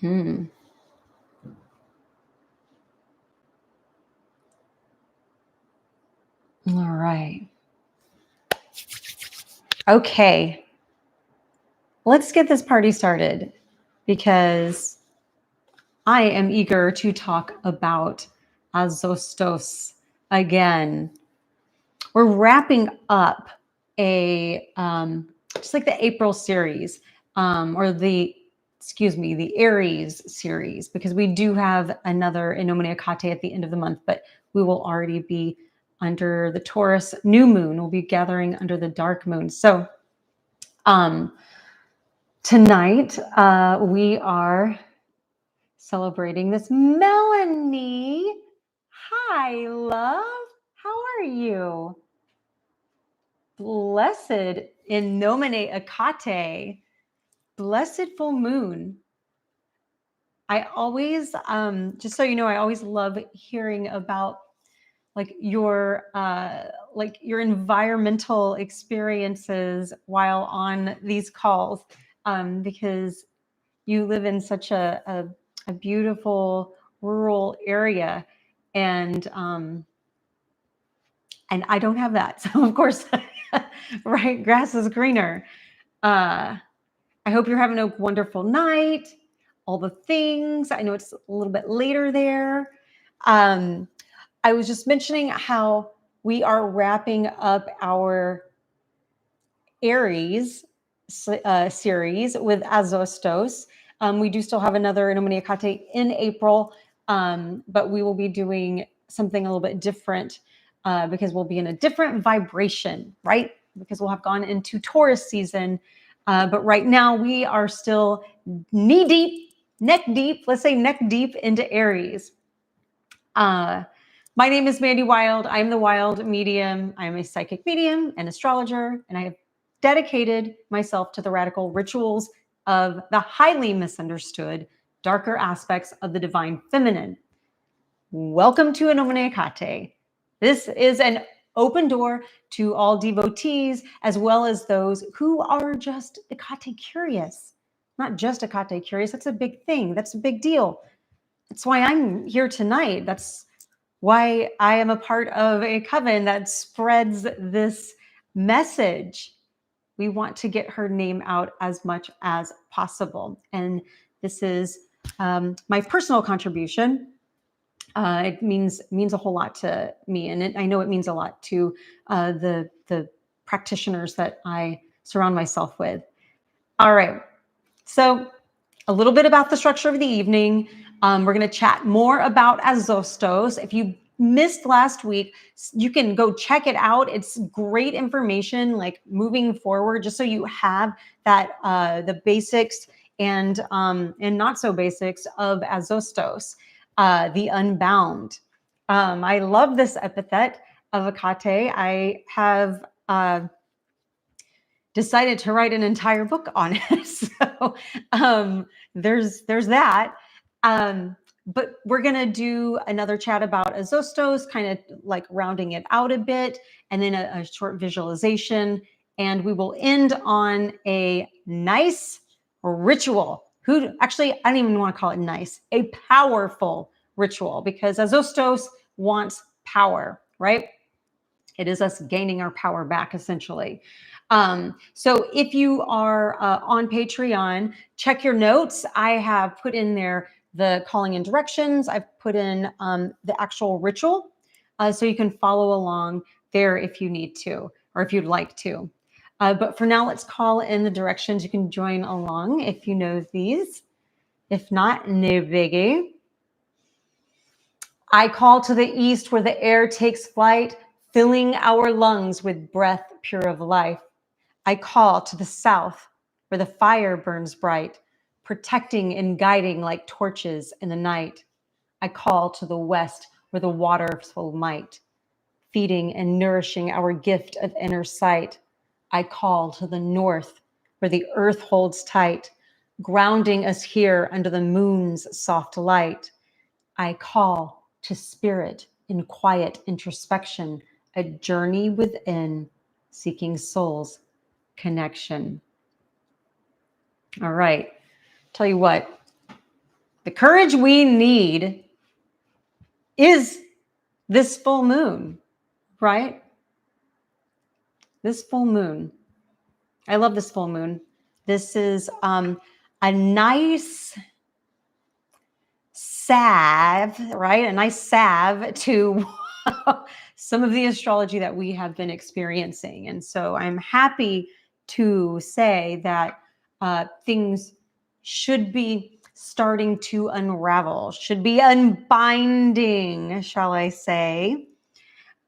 All right. Okay. Let's get this party started because I am eager to talk about Azostos again. We're wrapping up a just like the April series, or the Aries series, because we do have another Nomine Hekate at the end of the month, but we will already be under the Taurus new moon. We'll be gathering under the dark moon. So tonight we are celebrating this. Melanie, hi, love. How are you? Blessed in Nomine Hekate, blessed full moon. I always, just so you know, I always love hearing about your environmental experiences while on these calls, because you live in such a beautiful rural area, and I don't have that. So of course, right, grass is greener. I hope you're having a wonderful night. All the things. I know it's a little bit later there. I was just mentioning how we are wrapping up our Aries series with Azostos. We do still have another Nomine Hekate in April, but we will be doing something a little bit different because we'll be in a different vibration, right? Because we'll have gone into Taurus season. But right now we are still knee deep, neck deep, let's say neck deep into Aries. My name is Mandy Wild. I'm the Wild Medium. I'm a psychic medium and astrologer, and I have dedicated myself to the radical rituals of the highly misunderstood, darker aspects of the divine feminine. Welcome to Nomine Hekate. This is an open door to all devotees, as well as those who are just Hekate curious. Not just Hekate curious. That's a big thing. That's a big deal. That's why I'm here tonight. That's why I am a part of a coven that spreads this message. We want to get her name out as much as possible. And this is my personal contribution. It means a whole lot to me. And I know it means a lot to the practitioners that I surround myself with. All right. So a little bit about the structure of the evening. We're going to chat more about Azostos. If you missed last week, you can go check it out. It's great information, like moving forward, just so you have that the basics and not so basics of Azostos, the Unbound. I love this epithet of Hekate. I have decided to write an entire book on it. So there's that. But we're going to do another chat about Azostos, kind of like rounding it out a bit, and then a short visualization. And we will end on a nice ritual. Actually, I don't even want to call it nice, a powerful ritual, because Azostos wants power, right? It is us gaining our power back, essentially. So if you are on Patreon, check your notes. I have put in there the calling and directions. I've put in the actual ritual, so you can follow along there if you need to, or if you'd like to. But for now, let's call in the directions. You can join along if you know these. If not, no biggie. I call to the east where the air takes flight, filling our lungs with breath pure of life. I call to the south where the fire burns bright, protecting and guiding like torches in the night. I call to the west where the waters full might, feeding and nourishing our gift of inner sight. I call to the north where the earth holds tight, grounding us here under the moon's soft light. I call to spirit in quiet introspection, a journey within, seeking souls connection. All right. Tell you what, The courage we need is this full moon, right? This full moon. I love this full moon. This is a nice salve, right? A nice salve to some of the astrology that we have been experiencing. And so I'm happy to say that things should be starting to unravel, should be unbinding, shall I say.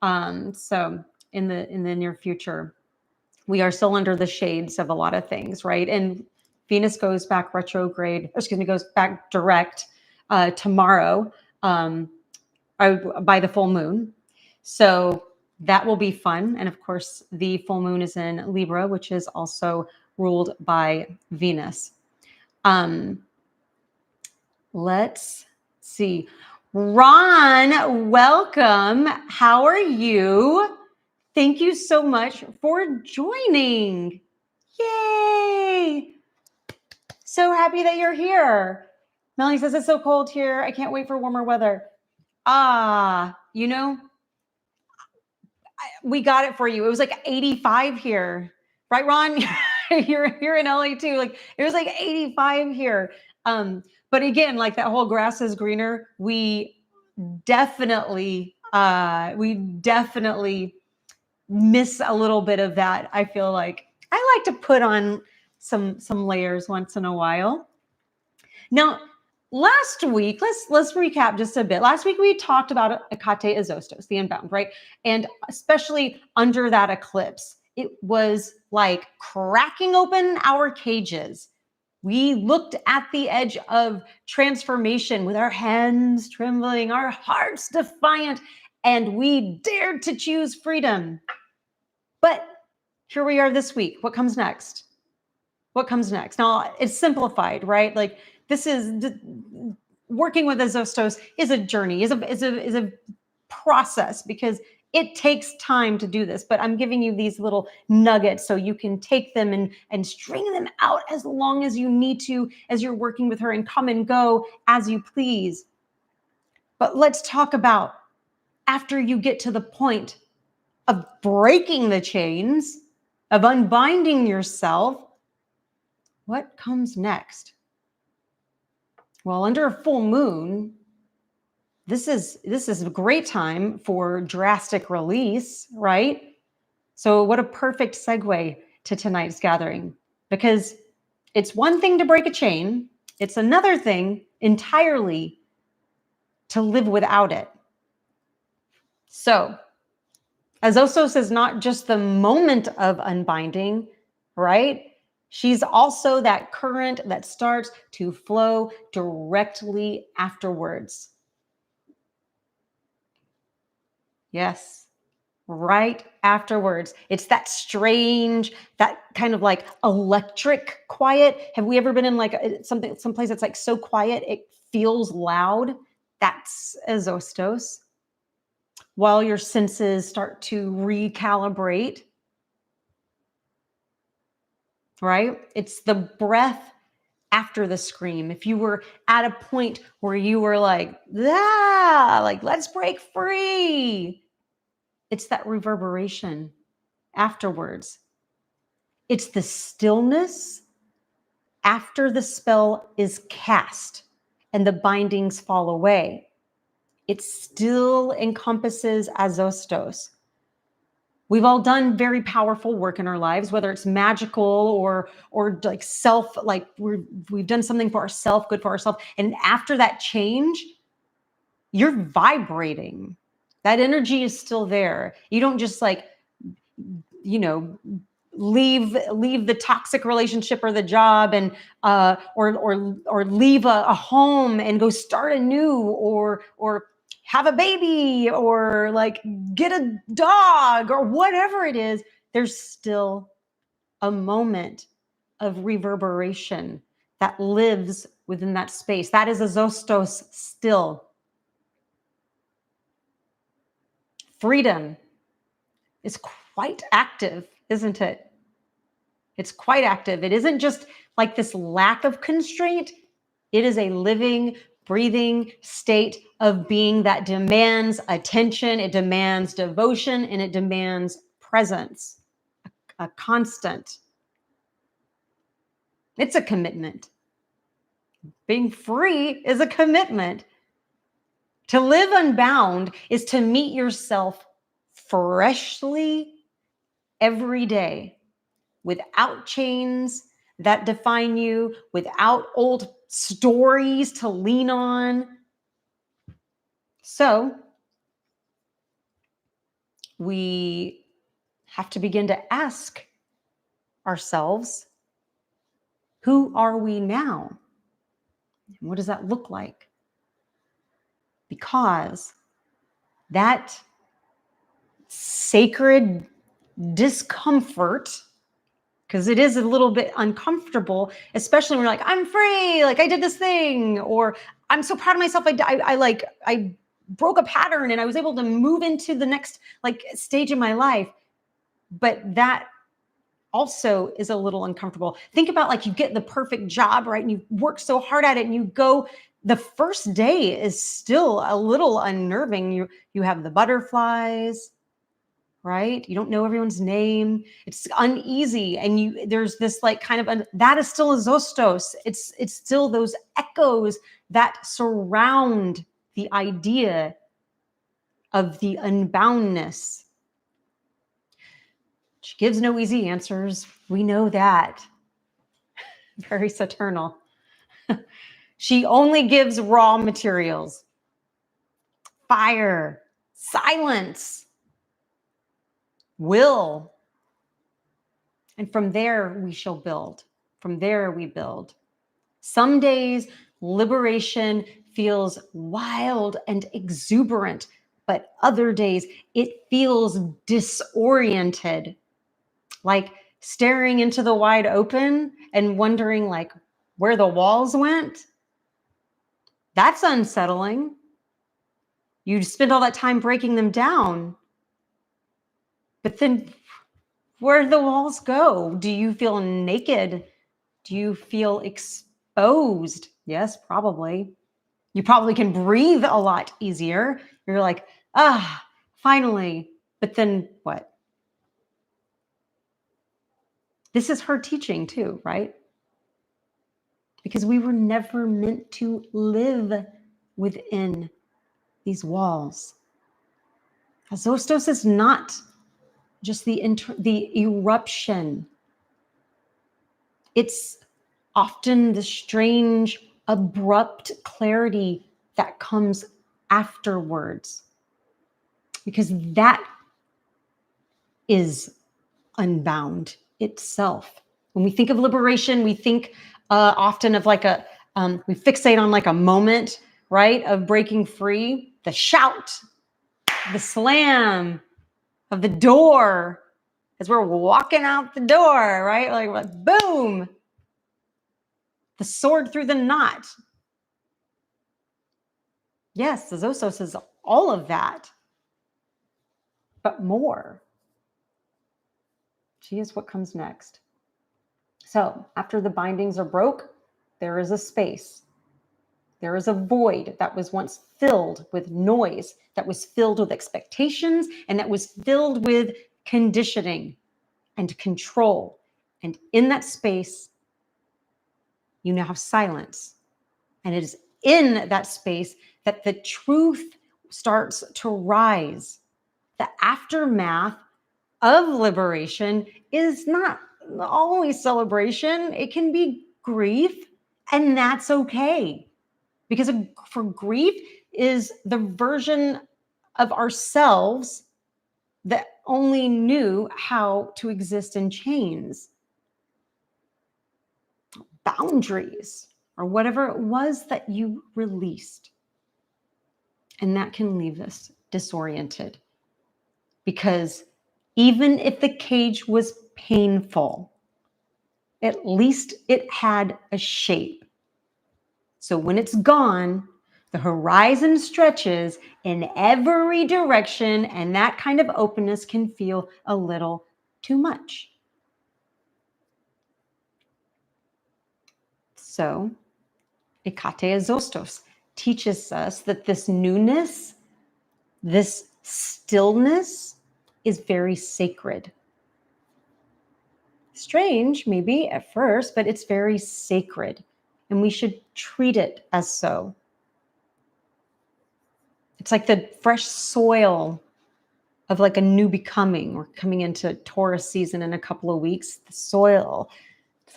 So in the near future, we are still under the shades of a lot of things, right? And Venus goes back retrograde, goes back direct tomorrow by the full moon. So that will be fun. And of course, the full moon is in Libra, which is also ruled by Venus. Let's see. Ron, welcome. How are you? Thank you so much for joining. Yay! So happy that you're here. Melanie says, it's so cold here. I can't wait for warmer weather. We got it for you. It was like 85 here. Right, Ron? You're in LA too. Like it was like 85 here. But again, like that whole grass is greener. We definitely miss a little bit of that. I feel like I like to put on some layers once in a while. Now, last week, let's recap just a bit. Last week we talked about Hekate Azostos, the Unbound, right? And especially under that eclipse, it was like cracking open our cages. We looked at the edge of transformation with our hands trembling, our hearts defiant, and we dared to choose freedom. But here we are this week. What comes next? What comes next? Now, it's simplified, right? Like this is working with Azostos is a journey, is a process because it takes time to do this. But I'm giving you these little nuggets so you can take them and string them out as long as you need to as you're working with her and come and go as you please. But let's talk about after you get to the point of breaking the chains, of unbinding yourself, what comes next? Well, under a full moon, this is a great time for drastic release, right? So what a perfect segue to tonight's gathering, because it's one thing to break a chain. It's another thing entirely to live without it. So Azostos is not just the moment of unbinding, right? She's also that current that starts to flow directly afterwards. Yes, right afterwards. It's that strange, that kind of like electric quiet. Have we ever been in like someplace that's like so quiet it feels loud? That's Azostos. While your senses start to recalibrate, right? It's the breath after the scream. If you were at a point where you were like, like let's break free, it's that reverberation afterwards. It's the stillness after the spell is cast and the bindings fall away. It still encompasses Azostos. We've all done very powerful work in our lives, whether it's magical or like self, like we've done something for ourselves, good for ourselves. And after that change, you're vibrating. That energy is still there. You don't just like, leave the toxic relationship or the job and or leave a home and go start anew or have a baby or like get a dog or whatever it is. There's still a moment of reverberation that lives within that space. That is Azostos still. Freedom is quite active, isn't it? It's quite active. It isn't just like this lack of constraint. It is a living, breathing state of being that demands attention, it demands devotion, and it demands presence, a constant. It's a commitment. Being free is a commitment. To live unbound is to meet yourself freshly every day, without chains that define you, without old stories to lean on. So we have to begin to ask ourselves, who are we now? What does that look like? Because that sacred discomfort, because it is a little bit uncomfortable, especially when you're like, I'm free, like I did this thing, or I'm so proud of myself, I broke a pattern and I was able to move into the next like stage of my life. But that also is a little uncomfortable. Think about like you get the perfect job, right? And you work so hard at it and you go, the first day is still a little unnerving. You have the butterflies, right? You don't know everyone's name. It's uneasy. And there's this like kind of, that is still Azostos. It's still those echoes that surround the idea of the unboundness. She gives no easy answers. We know that. Very Saturnal. She only gives raw materials. Fire, silence, will. And from there we shall build. From there we build. Some days liberation feels wild and exuberant, but other days it feels disoriented. Like staring into the wide open and wondering like where the walls went. That's unsettling. You spend all that time breaking them down. But then where'd the walls go? Do you feel naked? Do you feel exposed? Yes, probably. You probably can breathe a lot easier. You're like, finally. But then what? This is her teaching too, right? Because we were never meant to live within these walls. Azostos is not just the eruption. It's often the strange, abrupt clarity that comes afterwards. Because that is unbound itself. When we think of liberation, we think often of like we fixate on like a moment, right, of breaking free, the shout, the slam of the door as we're walking out the door, right? Like boom, the sword through the knot. Yes, the Azostos is all of that, but more. She is what comes next. So after the bindings are broke, there is a space. There is a void that was once filled with noise, that was filled with expectations, and that was filled with conditioning and control. And in that space, you now have silence. And it is in that space that the truth starts to rise. The aftermath of liberation is not always celebration. It can be grief, and that's okay. Because for grief is the version of ourselves that only knew how to exist in chains, boundaries, or whatever it was that you released. And that can leave us disoriented. Because even if the cage was painful, at least it had a shape. So when it's gone, the horizon stretches in every direction, and that kind of openness can feel a little too much. So Hekate Azostos, teaches us that this newness, this stillness is very sacred. Strange, maybe at first, but it's very sacred, and we should treat it as so. It's like the fresh soil of like a new becoming. We're coming into Taurus season in a couple of weeks. The soil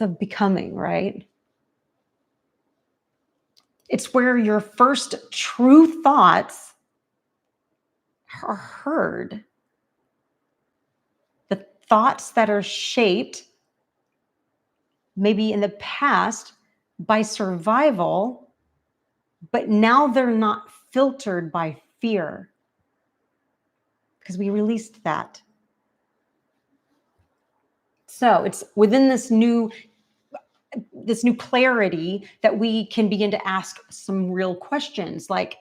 of becoming, right? It's where your first true thoughts are heard. The thoughts that are shaped maybe in the past by survival, but now they're not filtered by fear because we released that. So it's within this new clarity that we can begin to ask some real questions like,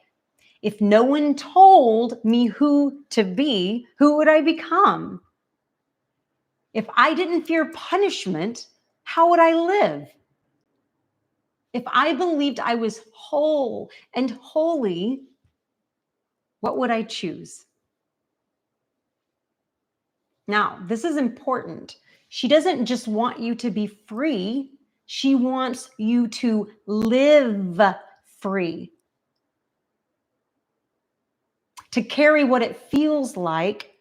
if no one told me who to be, who would I become? If I didn't fear punishment, how would I live? If I believed I was whole and holy, what would I choose? Now, this is important. She doesn't just want you to be free. She wants you to live free. To carry what it feels like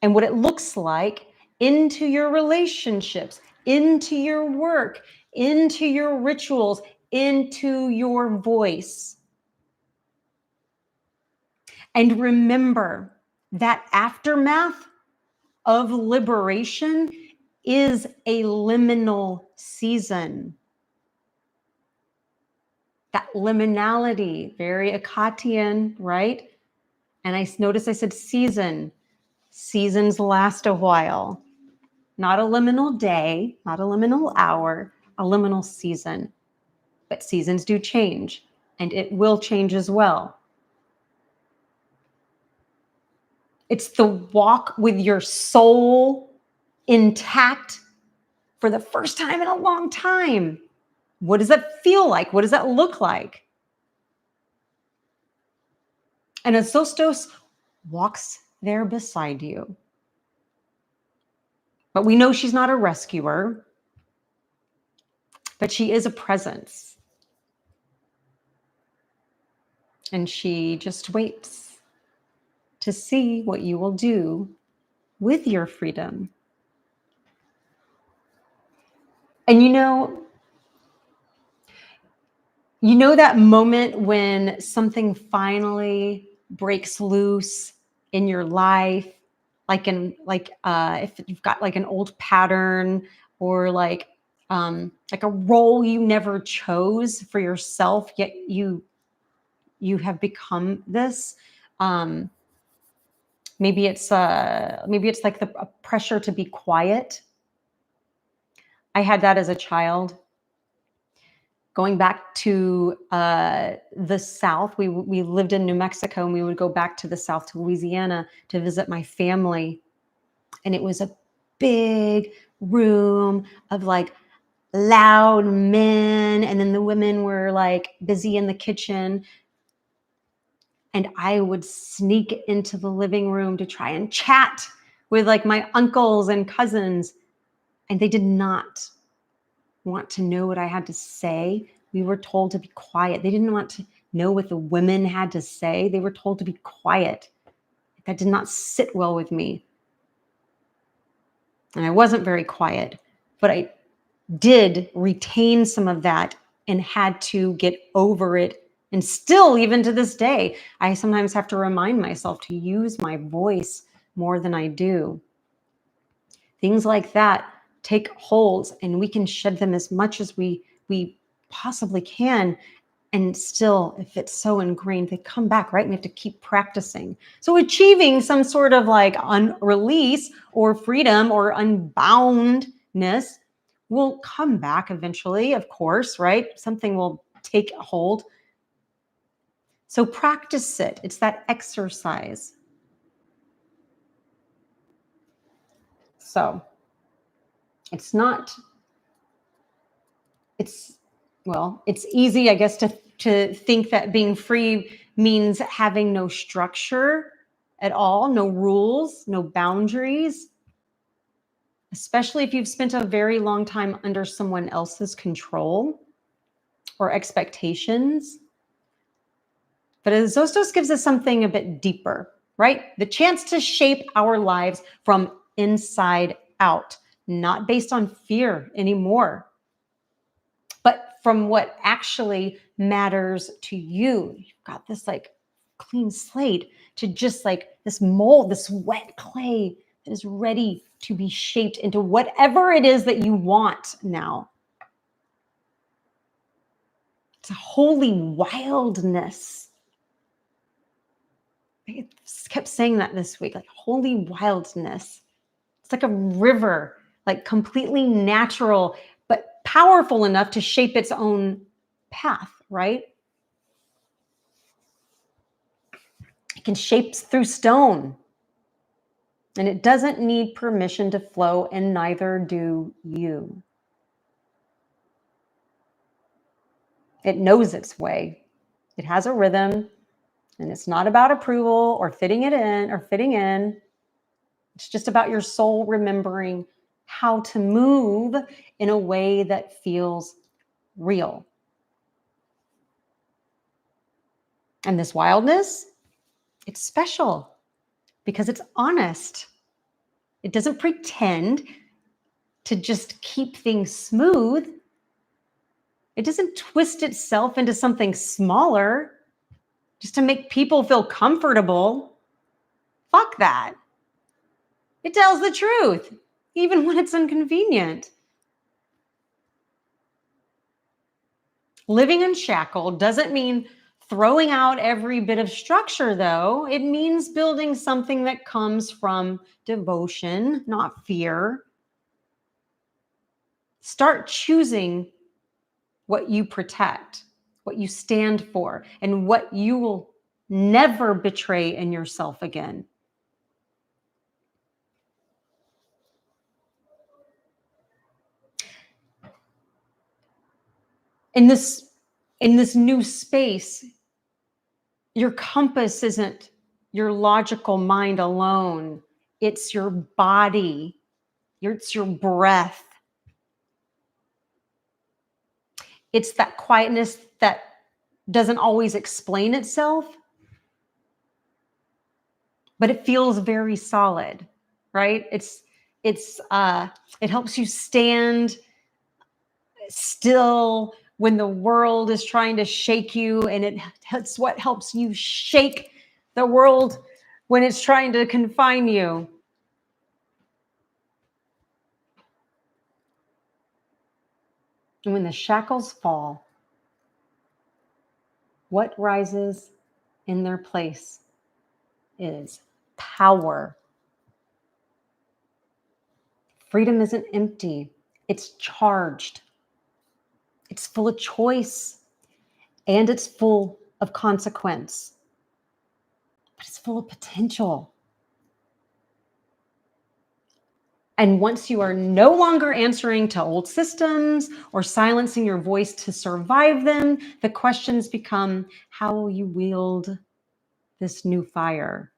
and what it looks like into your relationships, into your work, into your rituals, into your voice. And remember that aftermath of liberation is a liminal season. That liminality, very Hekatean, right? And I noticed I said season. Seasons last a while. Not a liminal day, not a liminal hour, a liminal season. But seasons do change, and it will change as well. It's the walk with your soul intact for the first time in a long time. What does that feel like? What does that look like? And Azostos walks there beside you. But we know she's not a rescuer, but she is a presence. And she just waits to see what you will do with your freedom. And you know that moment when something finally breaks loose in your life, if you've got like an old pattern or like a role you never chose for yourself, yet you have become this. Maybe it's like the pressure to be quiet. I had that as a child. Going back to the South, we lived in New Mexico, and we would go back to the South, to Louisiana, to visit my family. And it was a big room of like loud men, and then the women were like busy in the kitchen. And I would sneak into the living room to try and chat with like my uncles and cousins, and they did not want to know what I had to say. We were told to be quiet. They didn't want to know what the women had to say. They were told to be quiet. That did not sit well with me. And I wasn't very quiet, but I did retain some of that and had to get over it. And still, even to this day, I sometimes have to remind myself to use my voice more than I do. Things like that take holds, and we can shed them as much as we possibly can. And still, if it's so ingrained, they come back, right? And we have to keep practicing. So achieving some sort of like release or freedom or unboundness will come back eventually, of course, right? Something will take hold. So practice it. It's that exercise. So it's Well, it's easy, I guess, to think that being free means having no structure at all, no rules, no boundaries, especially if you've spent a very long time under someone else's control or expectations. But Azostos gives us something a bit deeper, right? The chance to shape our lives from inside out, not based on fear anymore, but from what actually matters to you. You've got this like clean slate to just like this mold, this wet clay that is ready to be shaped into whatever it is that you want now. It's a holy wildness. I kept saying that this week, like holy wildness. It's like a river, like completely natural, but powerful enough to shape its own path, right? It can shape through stone. And it doesn't need permission to flow, and neither do you. It knows its way. It has a rhythm, and it's not about approval or fitting in. It's just about your soul remembering how to move in a way that feels real. And this wildness, it's special because it's honest. It doesn't pretend to just keep things smooth. It doesn't twist itself into something smaller just to make people feel comfortable. Fuck that. It tells the truth, even when it's inconvenient. Living unshackled doesn't mean throwing out every bit of structure, though. It means building something that comes from devotion, not fear. Start choosing what you protect, what you stand for, and what you will never betray in yourself again. In this new space, your compass isn't your logical mind alone. It's your body. It's your breath. It's that quietness that doesn't always explain itself, but it feels very solid, right? It helps you stand still when the world is trying to shake you, and it's what helps you shake the world when it's trying to confine you. And when the shackles fall, what rises in their place is power. Freedom isn't empty, it's charged. It's full of choice, and it's full of consequence, but it's full of potential. And once you are no longer answering to old systems or silencing your voice to survive them, the questions become, how will you wield this new fire?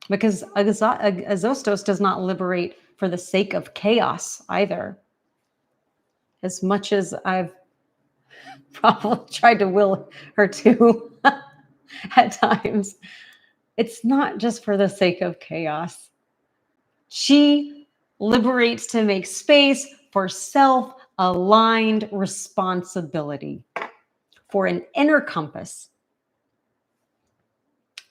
Because Azostos does not liberate for the sake of chaos either. As much as I've probably tried to will her to at times, it's not just for the sake of chaos. She liberates to make space for self-aligned responsibility, for an inner compass,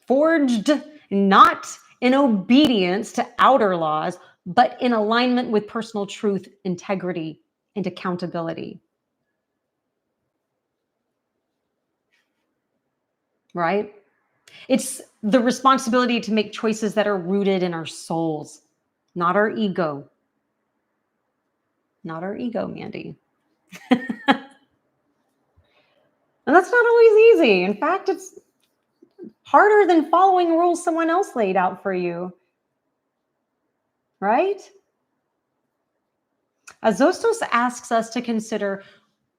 forged not in obedience to outer laws, but in alignment with personal truth, integrity, and accountability. Right? It's the responsibility to make choices that are rooted in our souls, not our ego. Not our ego, Mandy. And that's not always easy. In fact, it's harder than following rules someone else laid out for you. Right? Azostos asks us to consider,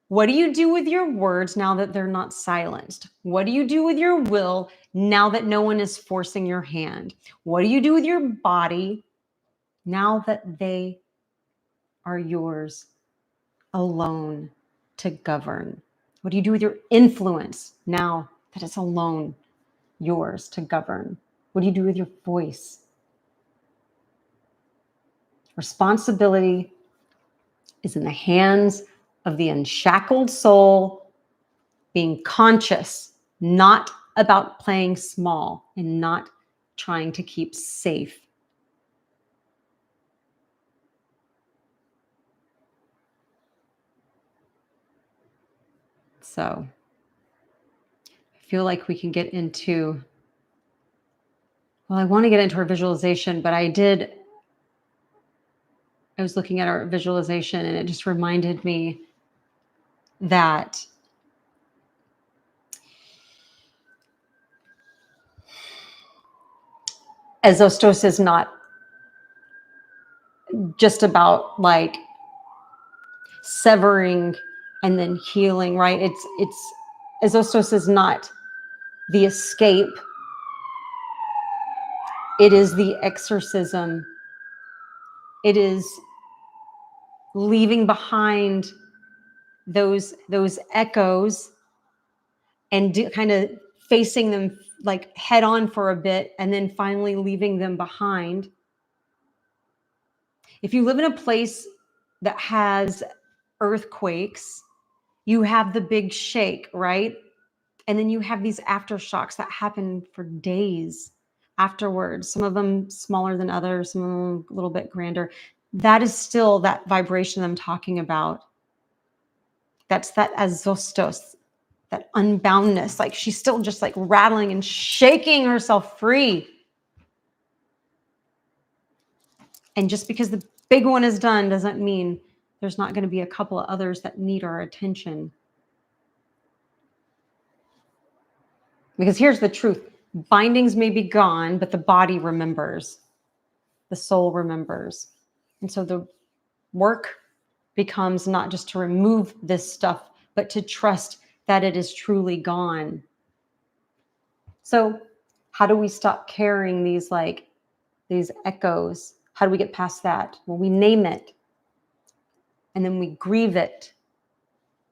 what do you do with your words now that they're not silenced? What do you do with your will now that no one is forcing your hand? What do you do with your body now that they are yours alone to govern? What do you do with your influence now that it's alone yours to govern? What do you do with your voice? Responsibility is in the hands of the unshackled soul, being conscious, not about playing small and not trying to keep safe. So I feel like we can get into, well, I want to get into our visualization, but I was looking at our visualization and it just reminded me that Azostos is not just about like severing and then healing, right? It's Azostos is not the escape. It is the exorcism. It is leaving behind those echoes and kind of facing them like head on for a bit and then finally leaving them behind. If you live in a place that has earthquakes, you have the big shake, right? And then you have these aftershocks that happen for days afterwards. Some of them smaller than others, some of them a little bit grander. That is still that vibration I'm talking about. That's that Azostos, that unboundness. Like she's still just like rattling and shaking herself free. And just because the big one is done doesn't mean there's not going to be a couple of others that need our attention. Because here's the truth. Bindings may be gone, but the body remembers. The soul remembers. And so the work becomes not just to remove this stuff, but to trust that it is truly gone. So how do we stop carrying these echoes? How do we get past that? Well, we name it, and then we grieve it,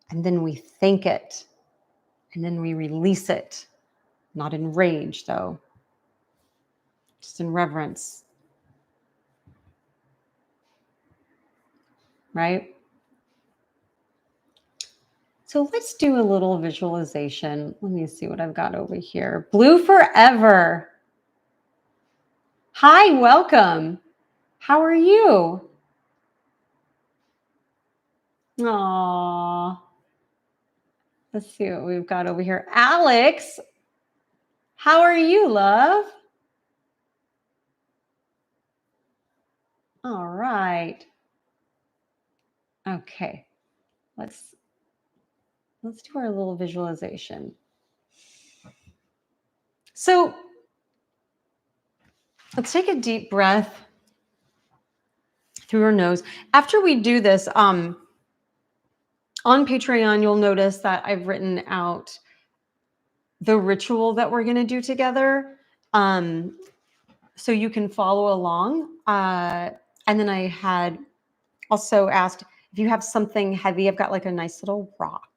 and then we thank it, and then we release it. Not in rage, though, just in reverence. Right? So let's do a little visualization. Let me see what I've got over here. Blue forever. Hi, welcome. How are you? Aww. Let's see what we've got over here. Alex, how are you, love? All right. Okay. Let's do our little visualization. So let's take a deep breath through our nose. After we do this, on Patreon, you'll notice that I've written out the ritual that we're going to do together. So you can follow along. And then I had also asked if you have something heavy. I've got like a nice little rock.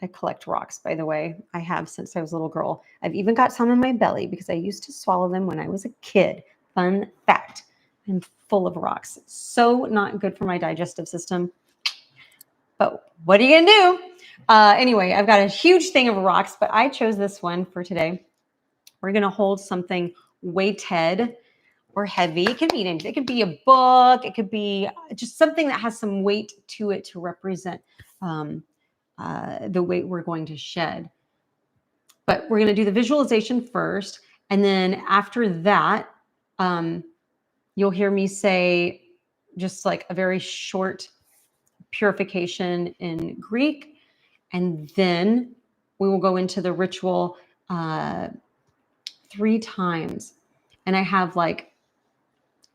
I collect rocks, by the way. I have since I was a little girl. I've even got some in my belly because I used to swallow them when I was a kid. Fun fact. I'm full of rocks. So not good for my digestive system. But what are you going to do? Anyway, I've got a huge thing of rocks, but I chose this one for today. We're going to hold something weighted or heavy. It can be anything. It could be a book. It could be just something that has some weight to it to represent the weight we're going to shed. But we're going to do the visualization first. And then after that, you'll hear me say just like a very short purification in Greek. And then we will go into the ritual 3 times. And I have like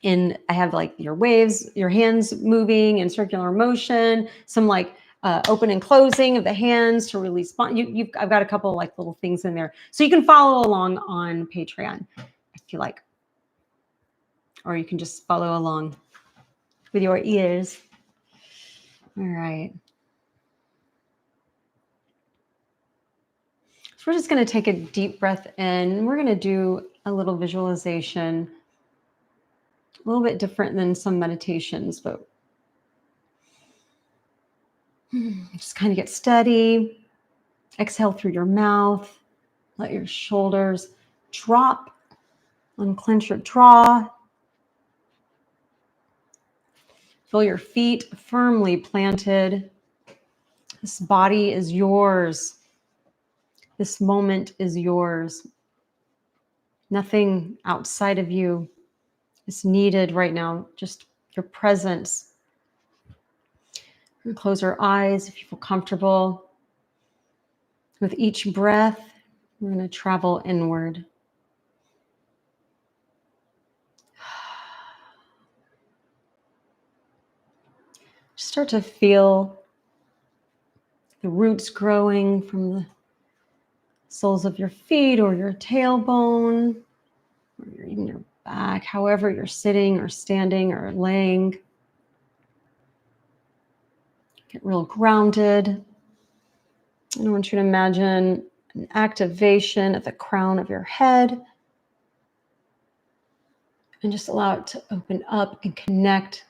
I have like your waves, your hands moving in circular motion, some like open and closing of the hands to release. I've got a couple of like little things in there. So you can follow along on Patreon if you like, or you can just follow along with your ears. All right. So we're just going to take a deep breath in. We're going to do a little visualization, a little bit different than some meditations, but just kind of get steady. Exhale through your mouth. Let your shoulders drop. Unclench your jaw. Feel your feet firmly planted. This body is yours. This moment is yours. Nothing outside of you is needed right now. Just your presence. Close your eyes if you feel comfortable. With each breath, we're going to travel inward. Start to feel the roots growing from the soles of your feet or your tailbone, or even your back, however you're sitting or standing or laying. Get real grounded. I want you to imagine an activation at the crown of your head, and just allow it to open up and connect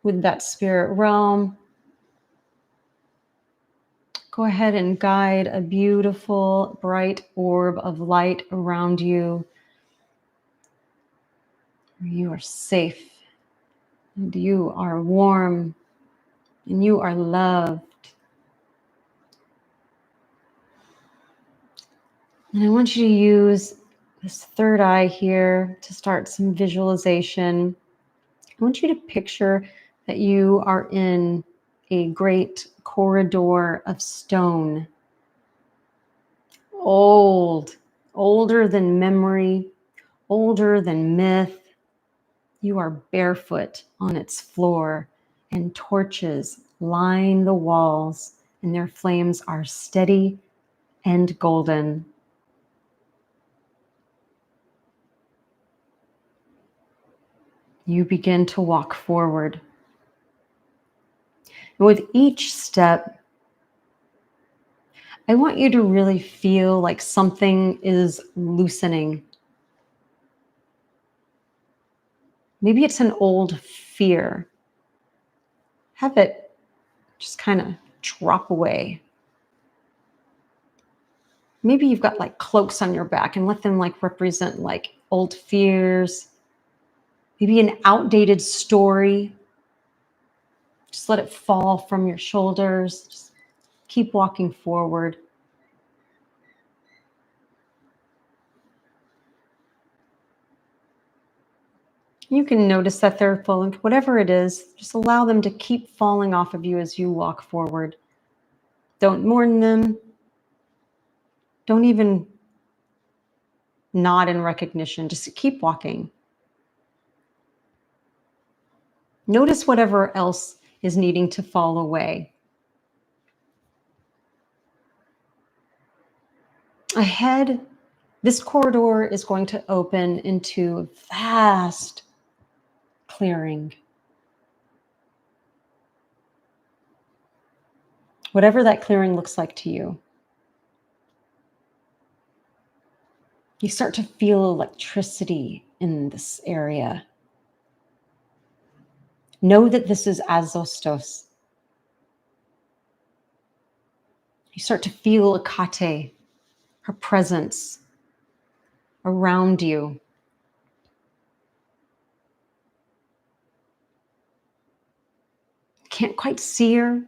with that spirit realm. Go ahead and guide a beautiful, bright orb of light around you. You are safe, and you are warm, and you are loved. And I want you to use this third eye here to start some visualization. I want you to picture that you are in a great corridor of stone. Old, older than memory, older than myth. You are barefoot on its floor, and torches line the walls, and their flames are steady and golden. You begin to walk forward. And with each step, I want you to really feel like something is loosening. Maybe it's an old fear. Have it just kind of drop away. Maybe you've got like cloaks on your back, and let them like represent like old fears. Maybe an outdated story. Just let it fall from your shoulders. Just keep walking forward. You can notice that they're falling, whatever it is, just allow them to keep falling off of you as you walk forward. Don't mourn them. Don't even nod in recognition. Just keep walking. Notice whatever else is needing to fall away. Ahead, this corridor is going to open into a vast clearing. Whatever that clearing looks like to you. You start to feel electricity in this area. Know that this is Azostos. You start to feel Hekate, her presence around you. Can't quite see her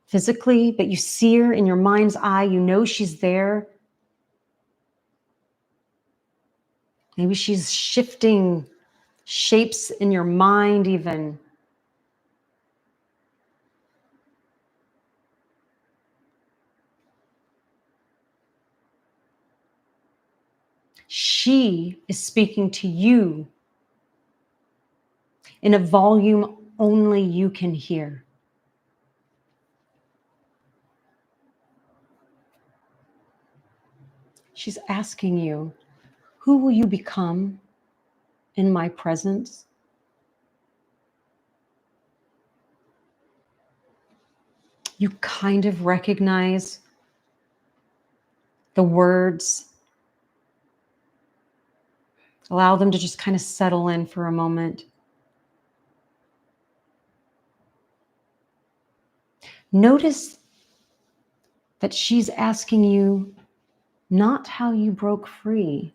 physically, but you see her in your mind's eye. You know she's there. Maybe she's shifting shapes in your mind even. She is speaking to you in a volume only you can hear. She's asking you, who will you become in my presence? You kind of recognize the words. Allow them to just kind of settle in for a moment. Notice that she's asking you not how you broke free,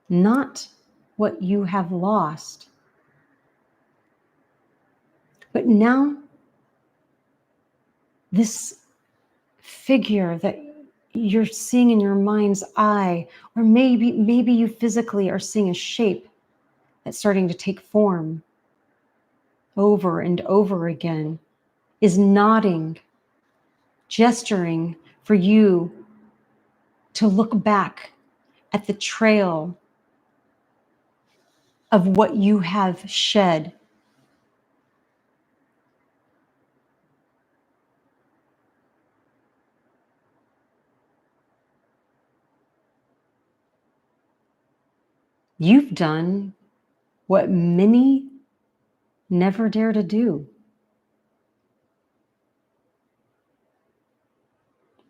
not what you have lost, but now this figure that you're seeing in your mind's eye, or maybe you physically are seeing a shape that's starting to take form over and over again, is nodding, gesturing for you to look back at the trail of what you have shed. You've done what many never dare to do.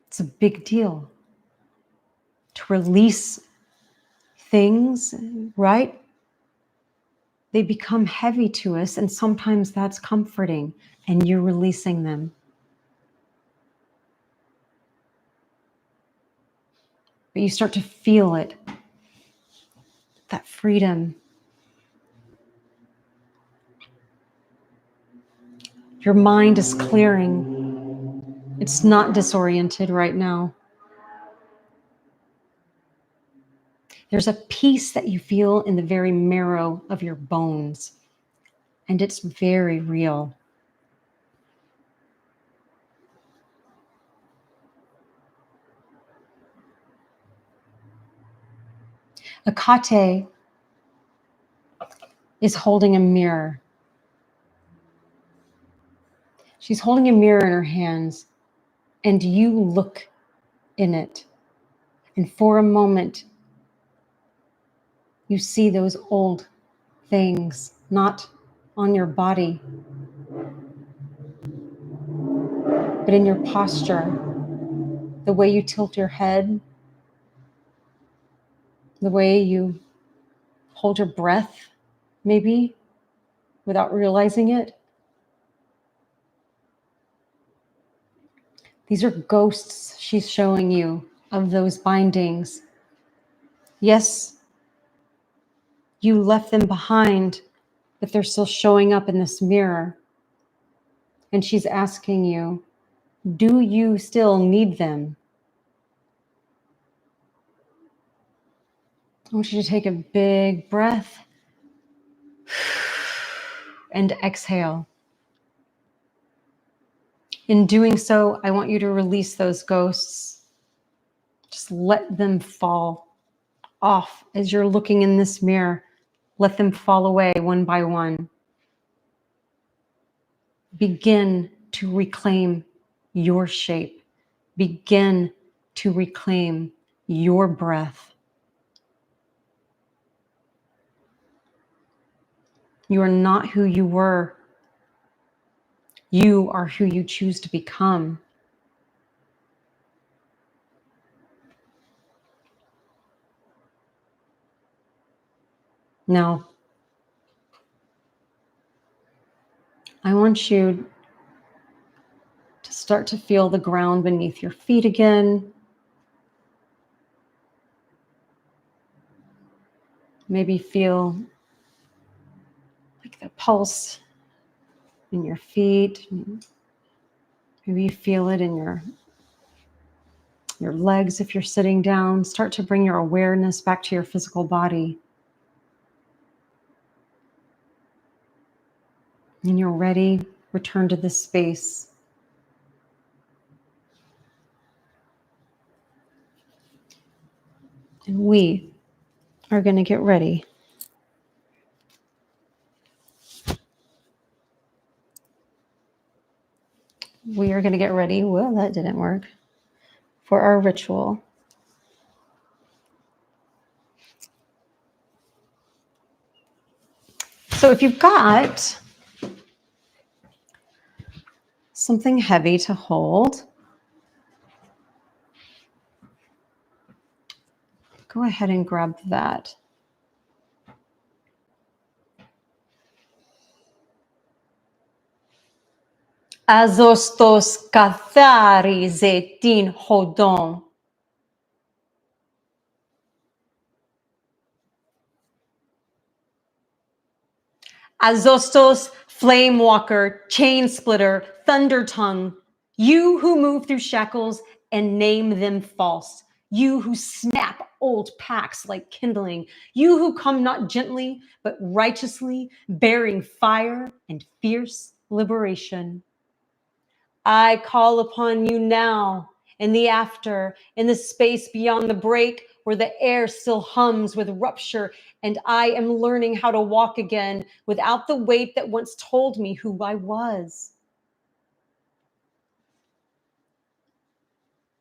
It's a big deal to release things, right? They become heavy to us, and sometimes that's comforting, and you're releasing them. But you start to feel it, that freedom. Your mind is clearing. It's not disoriented right now. There's a peace that you feel in the very marrow of your bones, and it's very real. Hekate is holding a mirror. She's holding a mirror in her hands, and you look in it. And for a moment, you see those old things, not on your body, but in your posture, the way you tilt your head, the way you hold your breath, maybe, without realizing it. These are ghosts she's showing you of those bindings. Yes, you left them behind, but they're still showing up in this mirror. And she's asking you, do you still need them? I want you to take a big breath and exhale. In doing so, I want you to release those ghosts. Just let them fall off as you're looking in this mirror. Let them fall away one by one. Begin to reclaim your shape. Begin to reclaim your breath. You are not who you were. You are who you choose to become. Now, I want you to start to feel the ground beneath your feet again. Maybe feel like the pulse in your feet. Maybe you feel it in your legs if you're sitting down. Start to bring your awareness back to your physical body. When you're ready, return to this space. And we are going to get ready we are going to get ready. Well, that didn't work. For our ritual. So if you've got something heavy to hold, go ahead and grab that. Azostos kathari zetin hodon. Azostos, flame walker, chain splitter, thunder tongue, you who move through shackles and name them false, you who snap old packs like kindling, you who come not gently but righteously, bearing fire and fierce liberation. I call upon you now, in the after, in the space beyond the break, where the air still hums with rupture, and I am learning how to walk again without the weight that once told me who I was.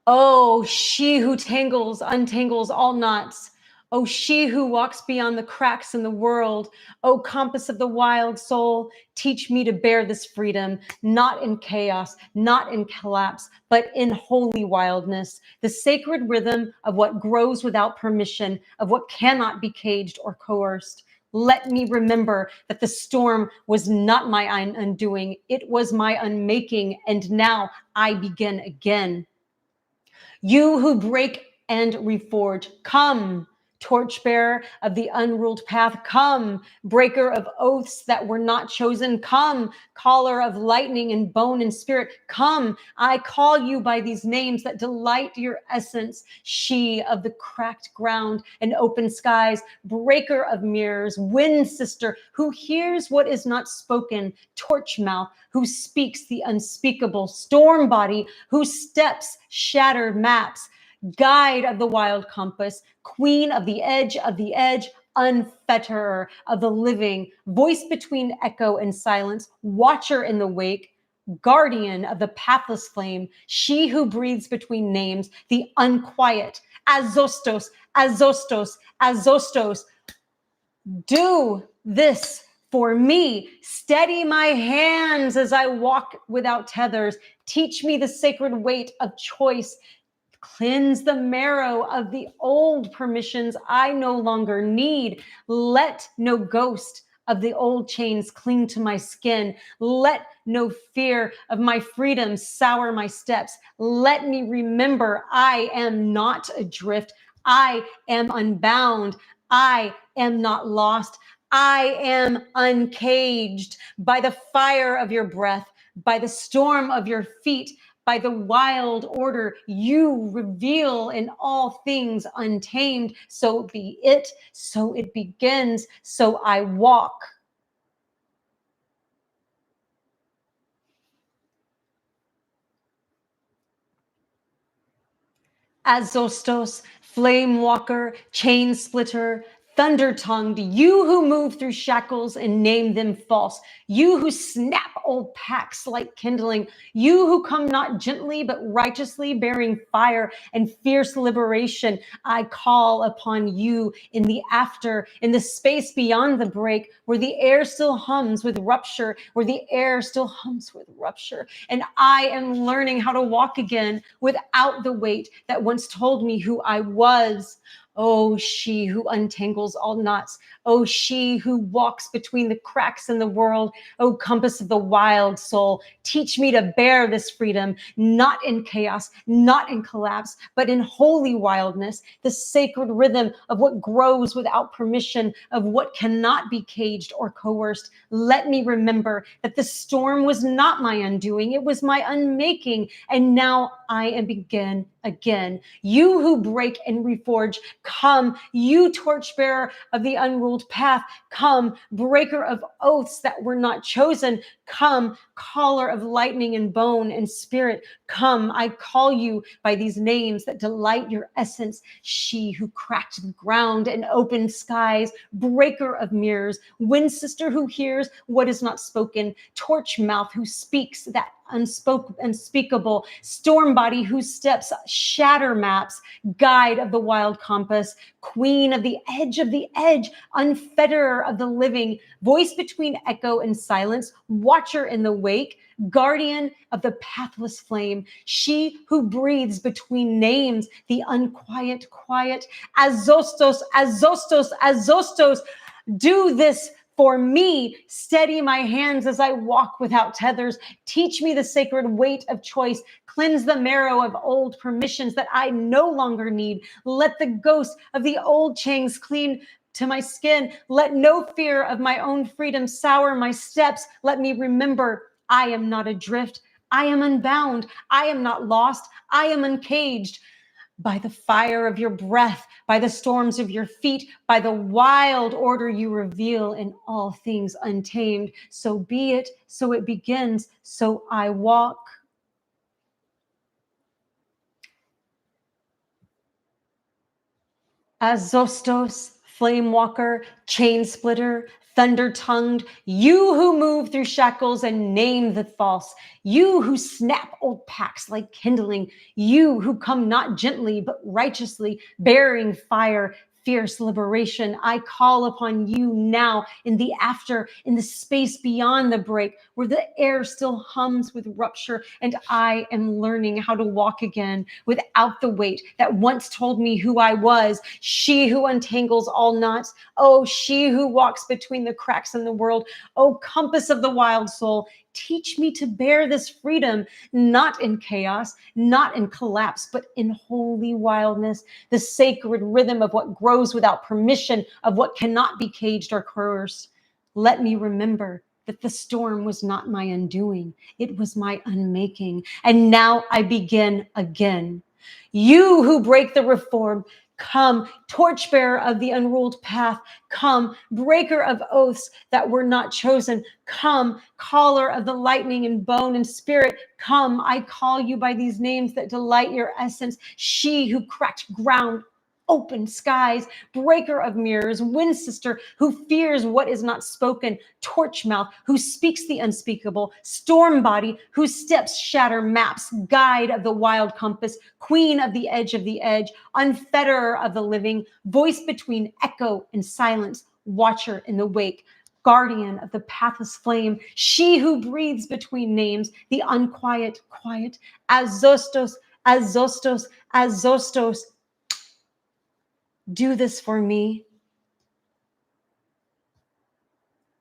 Oh, she who untangles all knots. Oh, she who walks beyond the cracks in the world. Oh, compass of the wild soul, teach me to bear this freedom, not in chaos, not in collapse, but in holy wildness, the sacred rhythm of what grows without permission, of what cannot be caged or coerced. Let me remember that the storm was not my undoing, it was my unmaking, and now I begin again. You who break and reforge, come, torchbearer of the unruled path, come, breaker of oaths that were not chosen, come, caller of lightning and bone and spirit, come, I call you by these names that delight your essence, she of the cracked ground and open skies, breaker of mirrors, wind sister, who hears what is not spoken, torch mouth, who speaks the unspeakable, storm body, whose steps shatter maps, guide of the wild compass, queen of the edge, unfetterer of the living, voice between echo and silence, watcher in the wake, guardian of the pathless flame, she who breathes between names, the unquiet, Azostos, Azostos, Azostos. Do this for me. Steady my hands as I walk without tethers. Teach me the sacred weight of choice. Cleanse the marrow of the old permissions I no longer need. Let no ghost of the old chains cling to my skin. Let no fear of my freedom sour my steps. Let me remember I am not adrift. I am unbound. I am not lost. I am uncaged by the fire of your breath, by the storm of your feet, by the wild order you reveal in all things untamed. So be it, so it begins, so I walk. Azostos, flame walker, chain splitter, thunder tongued, you who move through shackles and name them false, you who snap old packs like kindling, you who come not gently but righteously, bearing fire and fierce liberation, I call upon you in the after, in the space beyond the break, where the air still hums with rupture, where the air still hums with rupture, and I am learning how to walk again without the weight that once told me who I was. Oh, she who untangles all knots. Oh, she who walks between the cracks in the world. Oh, compass of the wild soul, teach me to bear this freedom, not in chaos, not in collapse, but in holy wildness, the sacred rhythm of what grows without permission, of what cannot be caged or coerced. Let me remember that the storm was not my undoing, it was my unmaking, and now I am begin again. You who break and reforge, come, you torchbearer of the unruled path, come, breaker of oaths that were not chosen, come, caller of lightning and bone and spirit, come, I call you by these names that delight your essence, she who cracked the ground and opened skies, breaker of mirrors, wind sister who hears what is not spoken, torch mouth who speaks that unspeakable, storm body whose steps shatter maps, guide of the wild compass, queen of the edge, unfetterer of the living, voice between echo and silence, watcher in the wake, guardian of the pathless flame, she who breathes between names, the unquiet quiet, Azostos, Azostos, Azostos, do this for me. Steady my hands as I walk without tethers. Teach me the sacred weight of choice. Cleanse the marrow of old permissions that I no longer need. Let the ghost of the old chains cling to my skin. Let no fear of my own freedom sour my steps. Let me remember I am not adrift. I am unbound. I am not lost. I am uncaged. By the fire of your breath, by the storms of your feet, by the wild order you reveal in all things untamed. So be it, so it begins, so I walk. Azostos, flame walker, chain splitter, thunder tongued, you who move through shackles and name the false, you who snap old packs like kindling, you who come not gently but righteously, bearing fire, fierce liberation. I call upon you now in the after, in the space beyond the break, where the air still hums with rupture, and I am learning how to walk again without the weight that once told me who I was. She who untangles all knots. Oh, she who walks between the cracks in the world. Oh, compass of the wild soul, teach me to bear this freedom, not in chaos, not in collapse, but in holy wildness, the sacred rhythm of what grows without permission, of what cannot be caged or coerced. Let me remember that the storm was not my undoing, it was my unmaking. And now I begin again. You who break the reform, come, torchbearer of the unruled path. Come, breaker of oaths that were not chosen. Come, caller of the lightning in bone and spirit. Come, I call you by these names that delight your essence. She who cracked ground, open skies, breaker of mirrors, wind sister who fears what is not spoken, torch mouth who speaks the unspeakable, storm body whose steps shatter maps, guide of the wild compass, queen of the edge, unfetterer of the living, voice between echo and silence, watcher in the wake, guardian of the pathless flame, she who breathes between names, the unquiet quiet, Azostos, Azostos, Azostos, do this for me.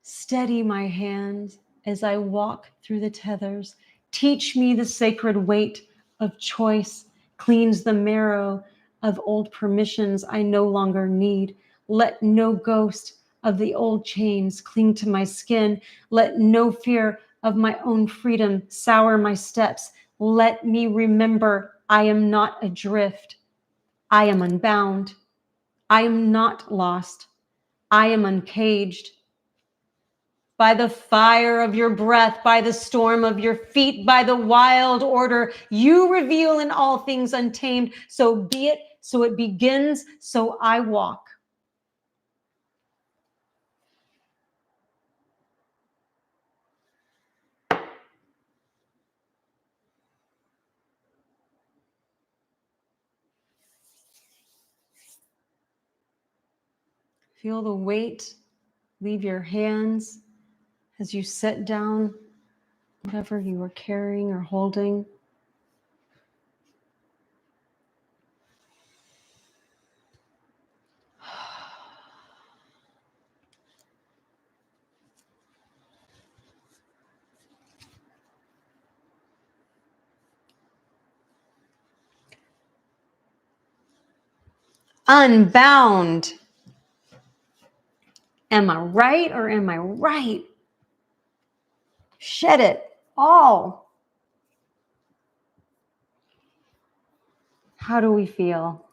Steady my hand as I walk through the tethers. Teach me the sacred weight of choice. Cleans the marrow of old permissions I no longer need. Let no ghost of the old chains cling to my skin. Let no fear of my own freedom sour my steps. Let me remember I am not adrift. I am unbound. I am not lost. I am uncaged. By the fire of your breath, by the storm of your feet, by the wild order you reveal in all things untamed. So be it, so it begins, so I walk. Feel the weight leave your hands as you set down whatever you were carrying or holding. Unbound. Am I right or am I right? Shed it all. How do we feel?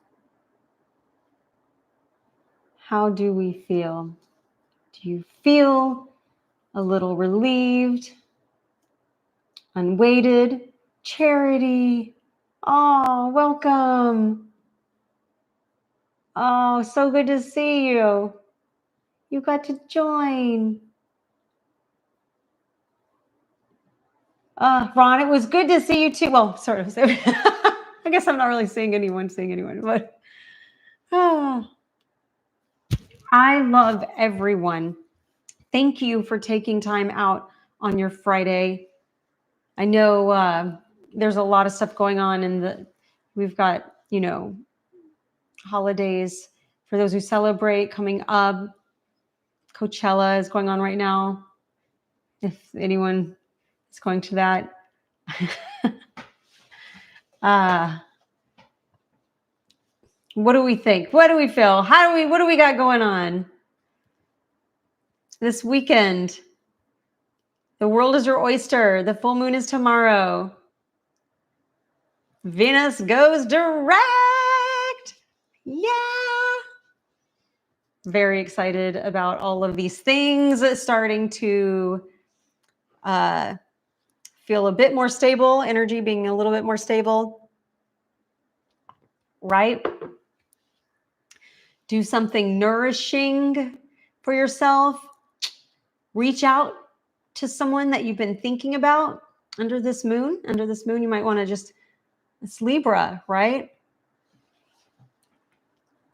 How do we feel? Do you feel a little relieved, unweighted, charity? Oh, welcome. Oh, so good to see you. You got to join. Ron, it was good to see you too. Well, sort of. I guess I'm not really seeing anyone, but I love everyone. Thank you for taking time out on your Friday. I know there's a lot of stuff going on we've got, holidays for those who celebrate coming up. Coachella is going on right now. If anyone is going to that. What do we think? What do we feel? What do we got going on this weekend? The world is your oyster. The full moon is tomorrow. Venus goes direct. Yeah. Very excited about all of these things starting to feel a bit more stable, energy being a little bit more stable, right? Do something nourishing for yourself. Reach out to someone that you've been thinking about under this moon. Under this moon, you might want to it's Libra, right?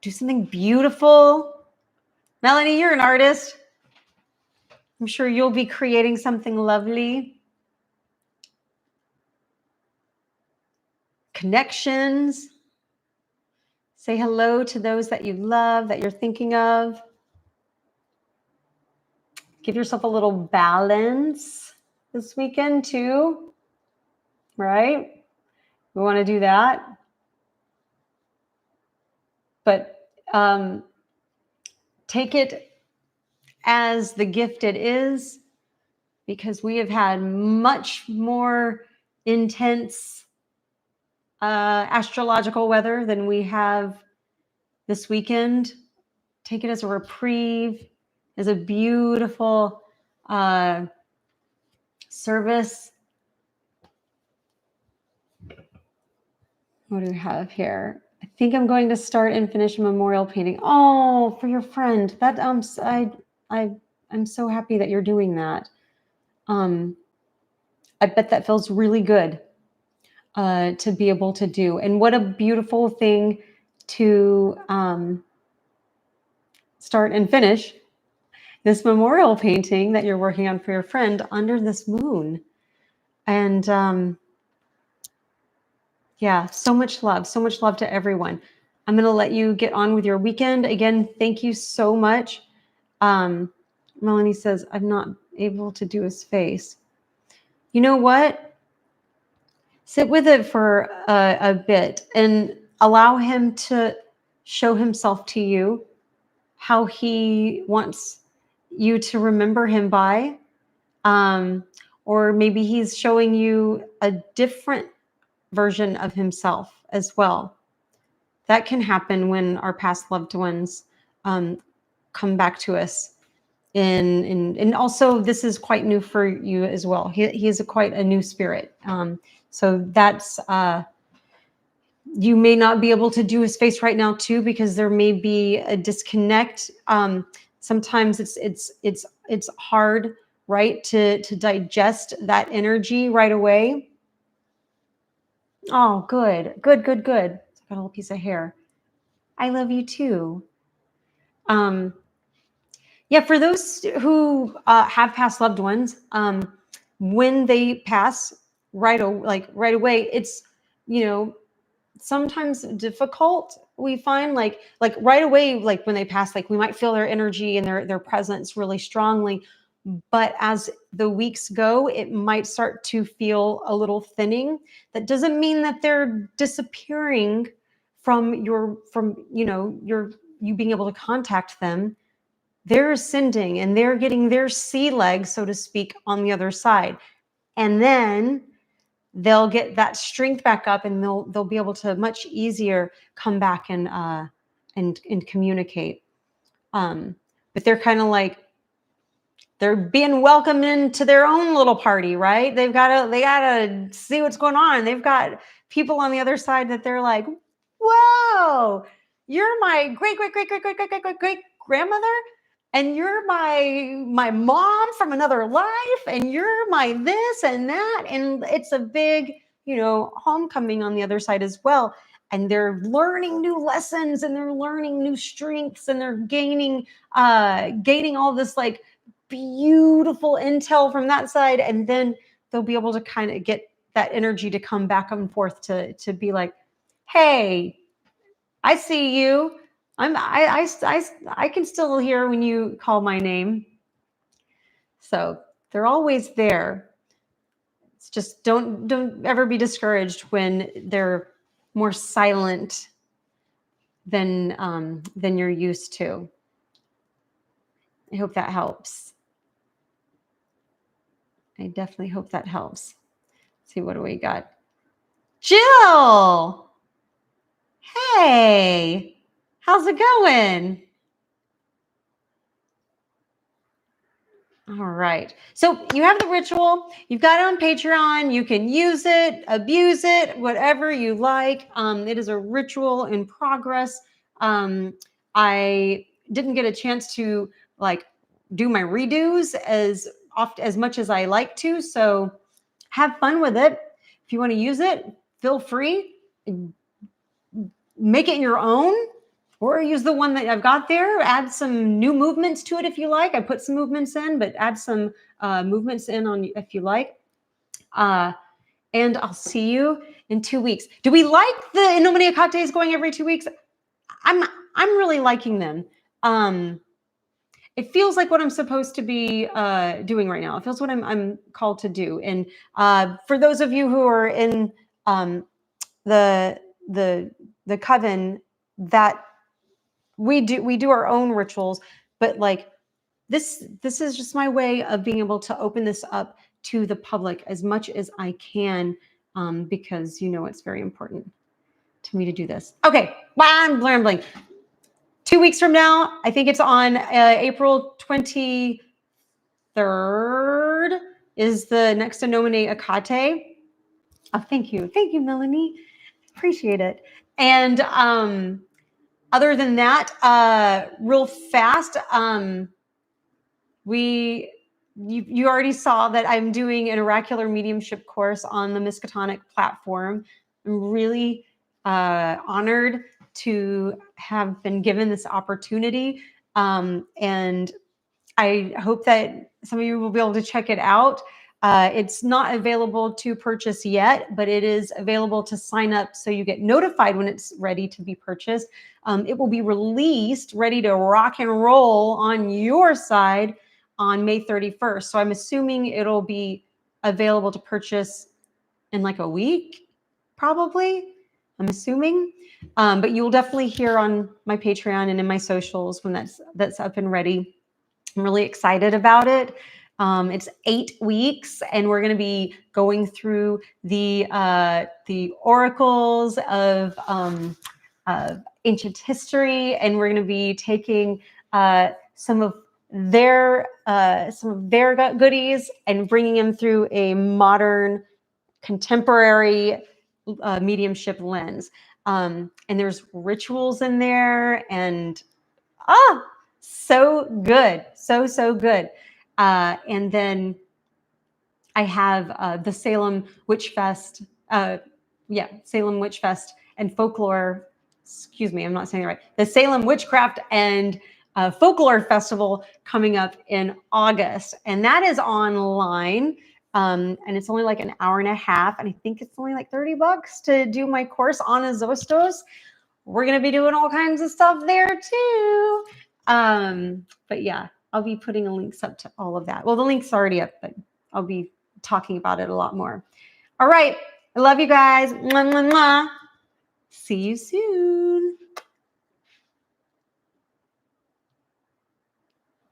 Do something beautiful. Melanie, you're an artist. I'm sure you'll be creating something lovely. Connections. Say hello to those that you love, that you're thinking of. Give yourself a little balance this weekend too, right? We want to do that. But take it as the gift it is, because we have had much more intense astrological weather than we have this weekend. Take it as a reprieve, as a beautiful service. What do we have here? I think I'm going to start and finish a memorial painting. Oh, for your friend. That I'm so happy that you're doing that. I bet that feels really good to be able to do. And what a beautiful thing to start and finish this memorial painting that you're working on for your friend under this moon. And yeah, so much love to everyone. I'm going to let you get on with your weekend. Again, thank you so much. Melanie says, I'm not able to do his face. You know what? Sit with it for a bit and allow him to show himself to you, how he wants you to remember him by. Or maybe he's showing you a different version of himself as well. That can happen when our past loved ones come back to us. And also, this is quite new for you as well. He is quite a new spirit. So that's, you may not be able to do his face right now too, because there may be a disconnect. Sometimes it's hard, right, to digest that energy right away. Oh, good. Got a little piece of hair. I love you too. Yeah, for those who have passed loved ones, when they pass right away, it's, sometimes difficult. We find like right away, like when they pass, like we might feel their energy and their presence really strongly. But as the weeks go, it might start to feel a little thinning. That doesn't mean that they're disappearing from you being able to contact them. They're ascending and they're getting their sea legs, so to speak, on the other side. And then they'll get that strength back up and they'll be able to much easier come back and communicate. But they're kind of like, they're being welcomed into their own little party, right? They gotta see what's going on. They've got people on the other side that they're like, whoa, you're my great grandmother. and you're my mom from another life, and you're my this and that, and it's a big, homecoming on the other side as well. And they're learning new lessons, and they're learning new strengths, and they're gaining all this like beautiful intel from that side, and then they'll be able to kind of get that energy to come back and forth to be like, hey, I see you. I can still hear when you call my name. So they're always there. It's just don't ever be discouraged when they're more silent than you're used to. I hope that helps. I definitely hope that helps. Let's see, what do we got? Jill! Hey! How's it going? All right. So you have the ritual. You've got it on Patreon. You can use it, abuse it, whatever you like. It is a ritual in progress. I didn't get a chance to do my redos as much as I like to. So have fun with it. If you want to use it, feel free. Make it your own. Or use the one that I've got there. Add some new movements to it if you like. I put some movements in, but add some movements in on if you like. And I'll see you in 2 weeks. Do we like the Nomine Hekates going every 2 weeks? I'm really liking them. It feels like what I'm supposed to be doing right now. It feels what I'm called to do. And for those of you who are in the coven, that we do our own rituals, but like this is just my way of being able to open this up to the public as much as I can, because it's very important to me to do this. Okay, I'm rambling. 2 weeks from now, I think it's on April 23rd is the next Nomine Hekate. Oh, thank you, Melanie, appreciate it. And other than that, real fast, you already saw that I'm doing an oracular mediumship course on the Miskatonic platform. I'm really honored to have been given this opportunity, and I hope that some of you will be able to check it out. It's not available to purchase yet, but it is available to sign up so you get notified when it's ready to be purchased. It will be released, ready to rock and roll on your side on May 31st. So I'm assuming it'll be available to purchase in like a week, probably. I'm assuming. But you will definitely hear on my Patreon and in my socials when that's up and ready. I'm really excited about it. It's 8 weeks, and we're going to be going through the oracles of ancient history, and we're going to be taking some of their goodies and bringing them through a modern, contemporary mediumship lens. And there's rituals in there, and so good, so good. And then I have the Salem Witch Fest, Salem Witch Fest and Folklore. Excuse me, I'm not saying it right. The Salem Witchcraft and Folklore Festival coming up in August, and that is online. And it's only like an hour and a half, and I think it's only like $30 to do my course on Azostos. We're gonna be doing all kinds of stuff there too. But yeah, I'll be putting links up to all of that. Well, the link's already up, but I'll be talking about it a lot more. All right. I love you guys. Mwah, mwah, mwah. See you soon.